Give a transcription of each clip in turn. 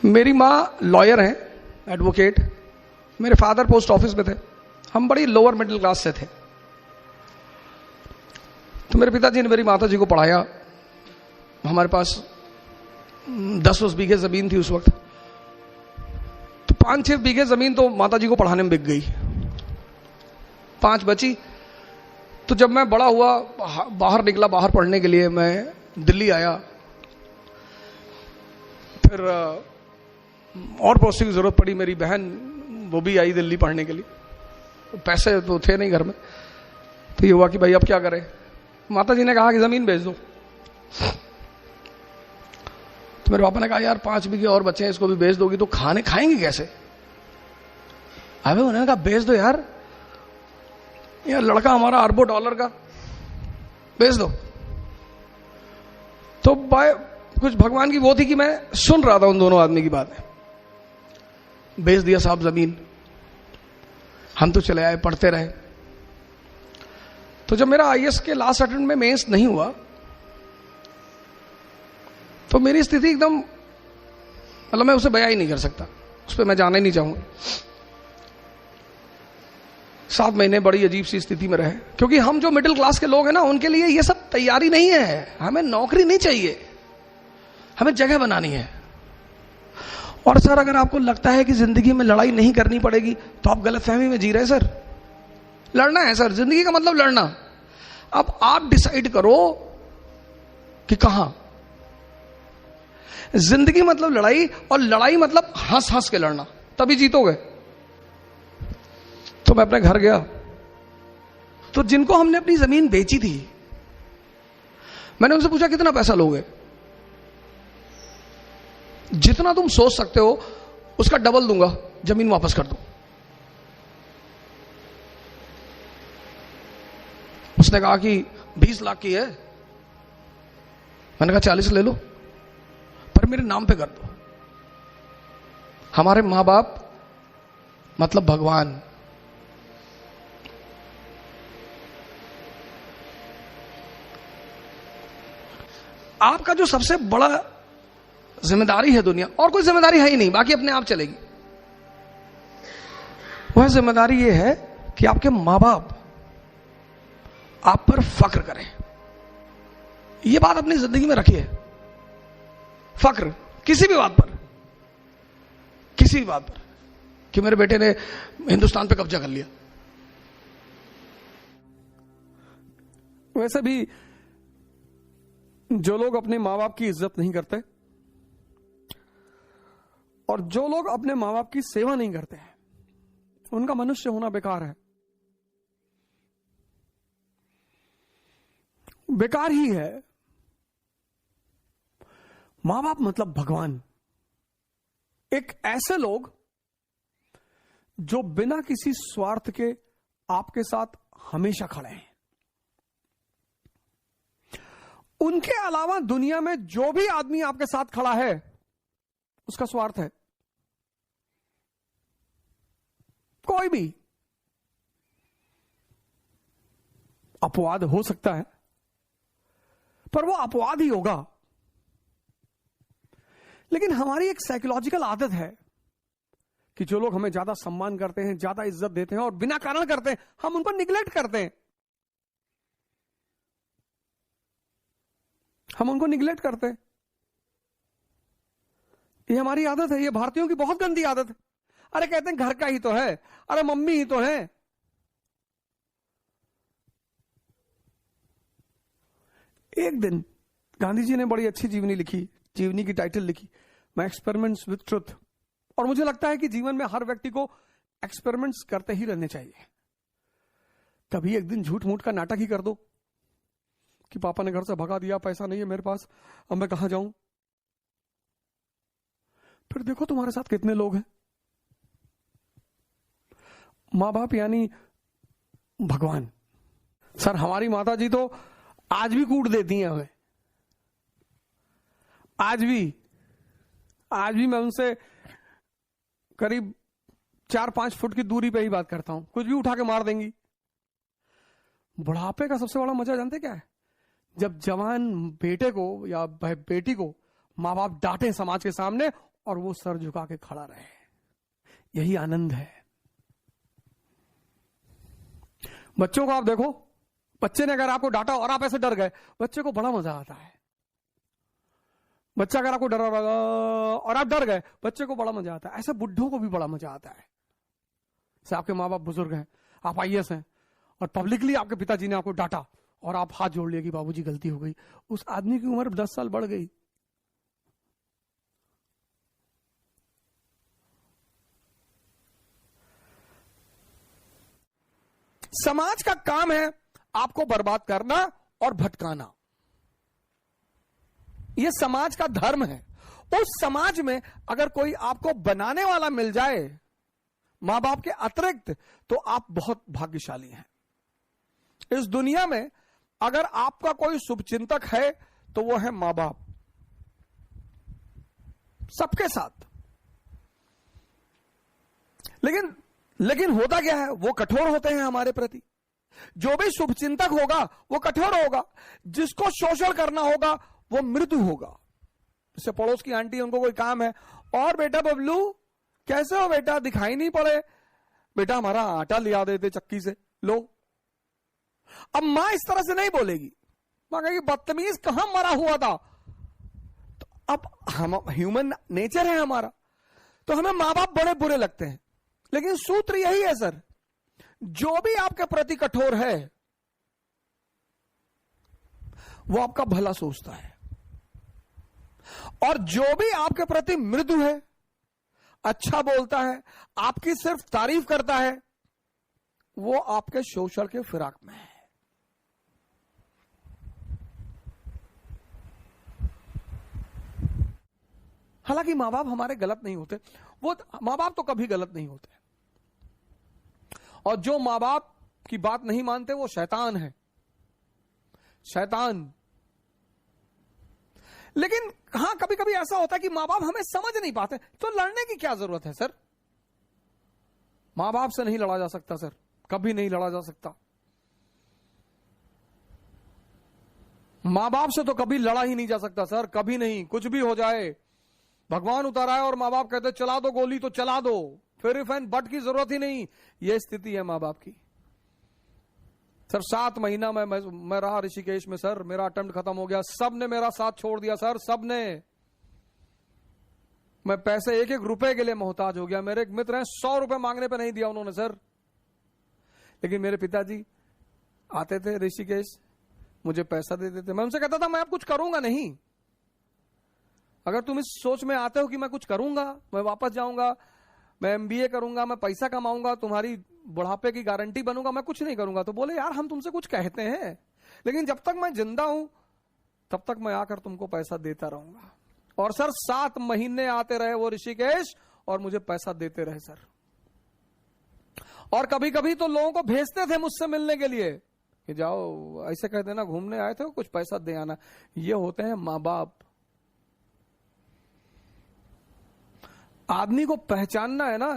मेरी माँ लॉयर हैं, एडवोकेट। मेरे फादर पोस्ट ऑफिस में थे। हम बड़ी लोअर मिडिल क्लास से थे। तो मेरे पिताजी ने मेरी माता जी को पढ़ाया। हमारे पास 10-10 बीघे जमीन थी उस वक्त। तो 5-6 बीघे जमीन तो माता जी को पढ़ाने में बिक गई, 5 बची। तो जब मैं बड़ा हुआ, बाहर निकला, बाहर पढ़ने के लिए मैं दिल्ली आया। फिर और पैसे की जरूरत पड़ी। मेरी बहन वो भी आई दिल्ली पढ़ने के लिए। पैसे तो थे नहीं घर में। तो ये हुआ कि भाई अब क्या करें। माता जी ने कहा कि जमीन बेच दो। तो मेरे पापा ने कहा यार 5 बीघे और बचे हैं, इसको भी बेच दोगी तो खाएंगे कैसे। अबे उन्होंने कहा बेच दो यार लड़का हमारा अरबों डॉलर का, बेच दो। तो कुछ भगवान की वो थी कि मैं सुन रहा था उन दोनों आदमी की बातें। बेच दिया साहब जमीन। हम तो चले आए, पढ़ते रहे। तो जब मेरा आईएएस के लास्ट अटेम्प्ट में मेंस नहीं हुआ तो मेरी स्थिति एकदम, मतलब मैं उसे बयां ही नहीं कर सकता, उस पर मैं जाना ही नहीं चाहूंगा। 7 महीने बड़ी अजीब सी स्थिति में रहे, क्योंकि हम जो मिडिल क्लास के लोग हैं ना, उनके लिए ये सब तैयारी नहीं है। हमें नौकरी नहीं चाहिए, हमें जगह बनानी है। और सर अगर आपको लगता है कि जिंदगी में लड़ाई नहीं करनी पड़ेगी तो आप गलतफहमी में जी रहे हैं सर। लड़ना है सर, जिंदगी का मतलब लड़ना। अब आप डिसाइड करो कि कहां। जिंदगी मतलब लड़ाई, और लड़ाई मतलब हंस हंस के लड़ना, तभी जीतोगे। तो मैं अपने घर गया, तो जिनको हमने अपनी जमीन बेची थी, मैंने उनसे पूछा कितना पैसा लोगे। जितना तुम सोच सकते हो उसका डबल दूंगा, जमीन वापस कर दो। उसने कहा कि 20 लाख की है। मैंने कहा 40 ले लो, पर मेरे नाम पे कर दो। हमारे मां बाप मतलब भगवान। आपका जो सबसे बड़ा जिम्मेदारी है दुनिया, और कोई जिम्मेदारी है ही नहीं, बाकी अपने आप चलेगी। वह जिम्मेदारी यह है कि आपके मां बाप आप पर फक्र करें। यह बात अपनी जिंदगी में रखिए। फक्र किसी भी बात पर, किसी भी बात पर, कि मेरे बेटे ने हिंदुस्तान पे कब्जा कर लिया। वैसे भी जो लोग अपने मां बाप की इज्जत नहीं करते और जो लोग अपने मां बाप की सेवा नहीं करते हैं, उनका मनुष्य होना बेकार है। बेकार ही है। मां बाप मतलब भगवान। एक ऐसे लोग जो बिना किसी स्वार्थ के आपके साथ हमेशा खड़े हैं। उनके अलावा दुनिया में जो भी आदमी आपके साथ खड़ा है उसका स्वार्थ है। कोई भी अपवाद हो सकता है, पर वो अपवाद ही होगा। लेकिन हमारी एक साइकोलॉजिकल आदत है कि जो लोग हमें ज्यादा सम्मान करते हैं, ज्यादा इज्जत देते हैं और बिना कारण करते हैं, हम उनको निग्लेक्ट करते हैं। हम उनको निग्लेक्ट करते हैं। ये हमारी आदत है। ये भारतीयों की बहुत गंदी आदत है। अरे कहते हैं घर का ही तो है, अरे मम्मी ही तो है। एक दिन गांधी जी ने बड़ी अच्छी जीवनी लिखी, जीवनी की टाइटल लिखी, माय एक्सपेरिमेंट्स विद ट्रुथ। और मुझे लगता है कि जीवन में हर व्यक्ति को एक्सपेरिमेंट्स करते ही रहने चाहिए। कभी एक दिन झूठ मूठ का नाटक ही कर दो कि पापा ने घर से भगा दिया, पैसा नहीं है मेरे पास, अब मैं कहां जाऊं। फिर देखो तुम्हारे साथ कितने लोग हैं। मां बाप यानी भगवान। सर हमारी माता जी तो आज भी कूट देती हैं हमें। आज भी मैं उनसे करीब 4-5 फुट की दूरी पे ही बात करता हूं, कुछ भी उठा के मार देंगी। बुढ़ापे का सबसे बड़ा मजा जानते क्या है? जब जवान बेटे को या बेटी को माँ बाप डांटे समाज के सामने और वो सर झुका के खड़ा रहे। यही आनंद है। बच्चों को आप देखो, बच्चे ने अगर आपको डांटा और आप ऐसे डर गए, बच्चे को बड़ा मजा आता है। बच्चा अगर आपको डरा रहा और आप डर गए, बच्चे को बड़ा मजा आता है। ऐसे बुढ़ों को भी बड़ा मजा आता है। जैसे आपके माँ बाप बुजुर्ग हैं, आप आईएएस हैं, और पब्लिकली आपके पिताजी ने आपको डांटा और आप हाथ जोड़ लिए कि बाबूजी गलती हो गई। उस आदमी की उम्र 10 साल बढ़ गई। समाज का काम है आपको बर्बाद करना और भटकाना। यह समाज का धर्म है। उस समाज में अगर कोई आपको बनाने वाला मिल जाए मां बाप के अतिरिक्त, तो आप बहुत भाग्यशाली हैं। इस दुनिया में अगर आपका कोई शुभचिंतक है तो वो है मां बाप, सबके साथ। लेकिन होता क्या है, वो कठोर होते हैं हमारे प्रति। जो भी शुभचिंतक होगा वो कठोर होगा, जिसको शोषण करना होगा वो मृदु होगा। जैसे पड़ोस की आंटी, उनको कोई काम है, और बेटा बबलू कैसे हो बेटा, दिखाई नहीं पड़े, बेटा हमारा आटा लिया देते चक्की से, लो। अब मां इस तरह से नहीं बोलेगी, मां कहेगी बदतमीज, कहां मरा हुआ था। तो अब हम ह्यूमन नेचर है हमारा, तो हमें मां बाप बड़े बुरे लगते हैं। लेकिन सूत्र यही है सर, जो भी आपके प्रति कठोर है वो आपका भला सोचता है, और जो भी आपके प्रति मृदु है, अच्छा बोलता है, आपकी सिर्फ तारीफ करता है, वो आपके शोषण के फिराक में है। हालांकि मां बाप हमारे गलत नहीं होते, वो मां बाप तो कभी गलत नहीं होते, और जो मां बाप की बात नहीं मानते वो शैतान है, शैतान। लेकिन हां, कभी कभी ऐसा होता है कि मां बाप हमें समझ नहीं पाते, तो लड़ने की क्या जरूरत है सर। मां बाप से नहीं लड़ा जा सकता सर, कभी नहीं लड़ा जा सकता। मां बाप से तो कभी लड़ा ही नहीं जा सकता सर, कभी नहीं। कुछ भी हो जाए, भगवान उतारा है और मां बाप कहते चला दो गोली तो चला दो, फिर इफ एंड बट की जरूरत ही नहीं। यह स्थिति है मां बाप की। सर 7 महीना मैं रहा ऋषिकेश में सर, मेरा अटेम्प्ट खत्म हो गया, सबने मेरा साथ छोड़ दिया सर, सबने। मैं पैसे 1-1 रुपए के लिए मोहताज हो गया। मेरे एक मित्र हैं, 100 रुपए मांगने पे नहीं दिया उन्होंने सर। लेकिन मेरे पिताजी आते थे ऋषिकेश, मुझे पैसा दे देते। मैं उनसे कहता था मैं अब कुछ करूंगा नहीं, अगर तुम इस सोच में आते हो कि मैं कुछ करूंगा, मैं वापस जाऊंगा, मैं MBA करूंगा, मैं पैसा कमाऊंगा, तुम्हारी बुढ़ापे की गारंटी बनूंगा, मैं कुछ नहीं करूंगा। तो बोले यार हम तुमसे कुछ कहते हैं, लेकिन जब तक मैं जिंदा हूं तब तक मैं आकर तुमको पैसा देता रहूंगा। और सर 7 महीने आते रहे वो ऋषिकेश और मुझे पैसा देते रहे सर। और कभी कभी तो लोगों को भेजते थे मुझसे मिलने के लिए कि जाओ ऐसे कह देना घूमने आए थे, कुछ पैसा दे आना। ये होते हैं मां बाप। आदमी को पहचानना है ना,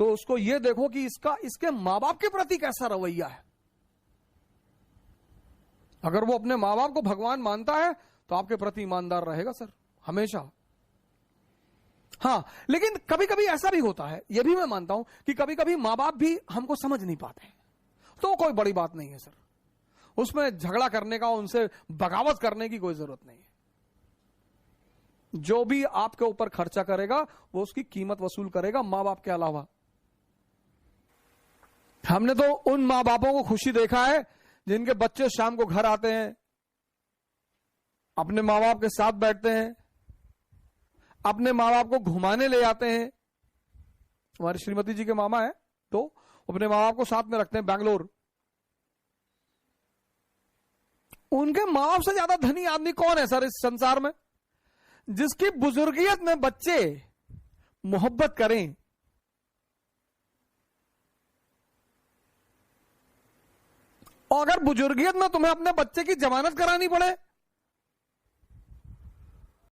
तो उसको ये देखो कि इसके मां बाप के प्रति कैसा रवैया है। अगर वो अपने मां बाप को भगवान मानता है तो आपके प्रति ईमानदार रहेगा सर, हमेशा। हाँ, लेकिन कभी कभी ऐसा भी होता है, यह भी मैं मानता हूं कि कभी कभी मां बाप भी हमको समझ नहीं पाते, तो कोई बड़ी बात नहीं है सर। उसमें झगड़ा करने का, उनसे बगावत करने की कोई जरूरत नहीं है। जो भी आपके ऊपर खर्चा करेगा वो उसकी कीमत वसूल करेगा, मां बाप के अलावा। हमने तो उन मां बापों को खुशी देखा है जिनके बच्चे शाम को घर आते हैं, अपने मां बाप के साथ बैठते हैं, अपने मां बाप को घुमाने ले जाते हैं। हमारी श्रीमती जी के मामा है, तो अपने मां बाप को साथ में रखते हैं बैंगलोर। उनके मां बाप से ज्यादा धनी आदमी कौन है सर इस संसार में, जिसकी बुजुर्गियत में बच्चे मोहब्बत करें। और अगर बुजुर्गियत में तुम्हें अपने बच्चे की जमानत करानी पड़े